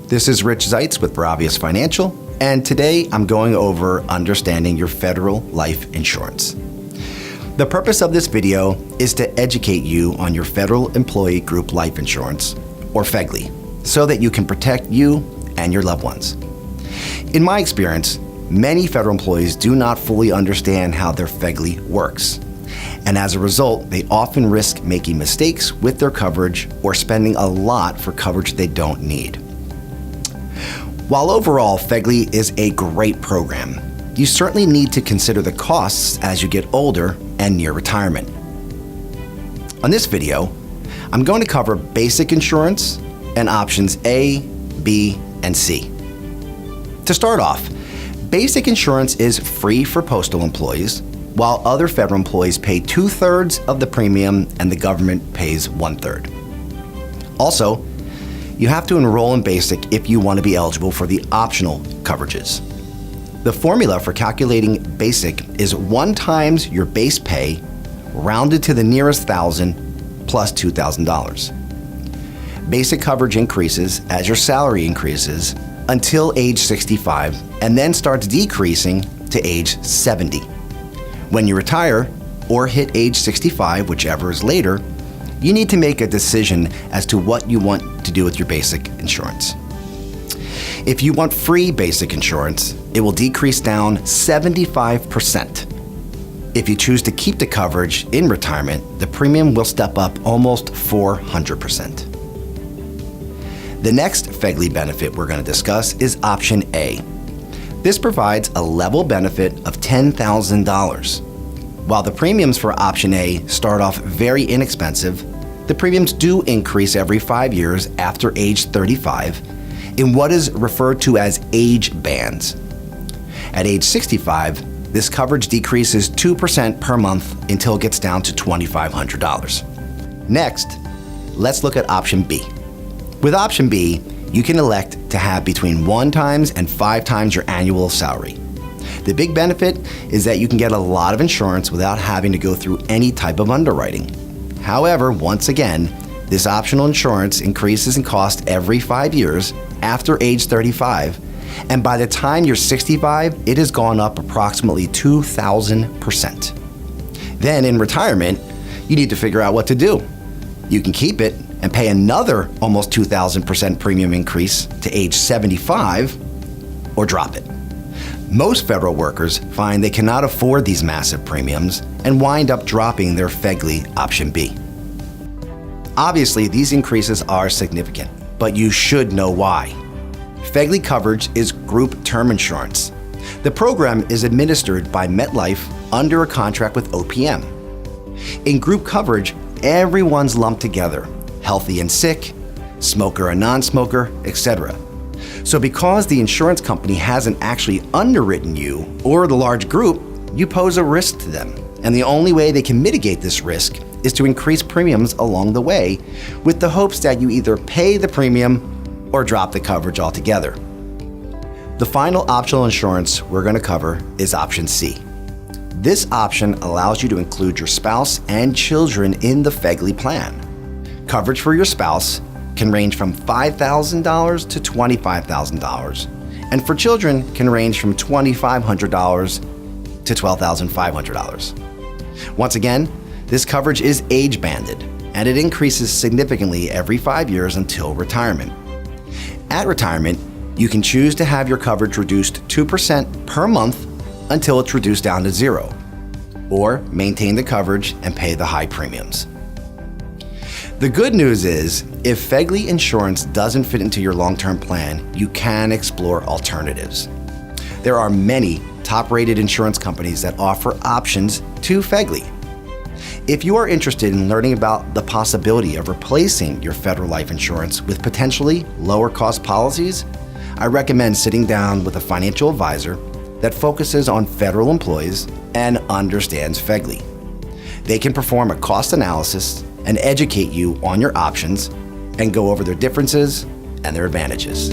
This is Rich Zeitz with Bravias Financial, and today I'm going over understanding your federal life insurance. The purpose of this video is to educate you on your Federal Employee Group Life Insurance, or Fegli, so that you can protect you and your loved ones. In my experience, many federal employees do not fully understand how their Fegli works. And as a result, they often risk making mistakes with their coverage or spending a lot for coverage they don't need. While overall Fegli is a great program, you certainly need to consider the costs as you get older and near retirement. On this video, I'm going to cover basic insurance and options A, B, and C. To start off, basic insurance is free for postal employees, while other federal employees pay 2/3 of the premium and the government pays 1/3. Also, you have to enroll in basic if you want to be eligible for the optional coverages. The formula for calculating basic is 1 times your base pay rounded to the nearest thousand plus $2,000. Basic coverage increases as your salary increases until age 65 and then starts decreasing to age 70. When you retire or hit age 65, whichever is later, you need to make a decision as to what you want to do with your basic insurance. If you want free basic insurance, it will decrease down 75%. If you choose to keep the coverage in retirement, the premium will step up almost 400%. The next Fegli benefit we're going to discuss is option A. This provides a level benefit of $10,000. While the premiums for option A start off very inexpensive, the premiums do increase every 5 years after age 35 in what is referred to as age bands. At age 65, this coverage decreases 2% per month until it gets down to $2,500. Next, let's look at option B. With option B, you can elect to have between 1 times and 5 times your annual salary. The big benefit is that you can get a lot of insurance without having to go through any type of underwriting. However, once again, this optional insurance increases in cost every 5 years after age 35, and by the time you're 65, it has gone up approximately 2,000%. Then in retirement, you need to figure out what to do. You can keep it and pay another almost 2,000% premium increase to age 75, or drop it. Most federal workers find they cannot afford these massive premiums and wind up dropping their Fegli option B. Obviously, these increases are significant, but you should know why. Fegli coverage is group term insurance. The program is administered by MetLife under a contract with OPM. In group coverage, everyone's lumped together, healthy and sick, smoker and non-smoker, etc. So because the insurance company hasn't actually underwritten you or the large group, you pose a risk to them. And the only way they can mitigate this risk is to increase premiums along the way with the hopes that you either pay the premium or drop the coverage altogether. The final optional insurance we're going to cover is option C. This option allows you to include your spouse and children in the Fegli plan. Coverage for your spouse can range from $5,000 to $25,000, and for children can range from $2,500 to $12,500. Once again, this coverage is age banded, and it increases significantly every 5 years until retirement. At retirement, you can choose to have your coverage reduced 2% per month until it's reduced down to 0, or maintain the coverage and pay the high premiums. The good news is, if Fegli insurance doesn't fit into your long-term plan, you can explore alternatives. There are many top-rated insurance companies that offer options to Fegli. If you are interested in learning about the possibility of replacing your federal life insurance with potentially lower-cost policies, I recommend sitting down with a financial advisor that focuses on federal employees and understands Fegli. They can perform a cost analysis and educate you on your options and go over their differences and their advantages.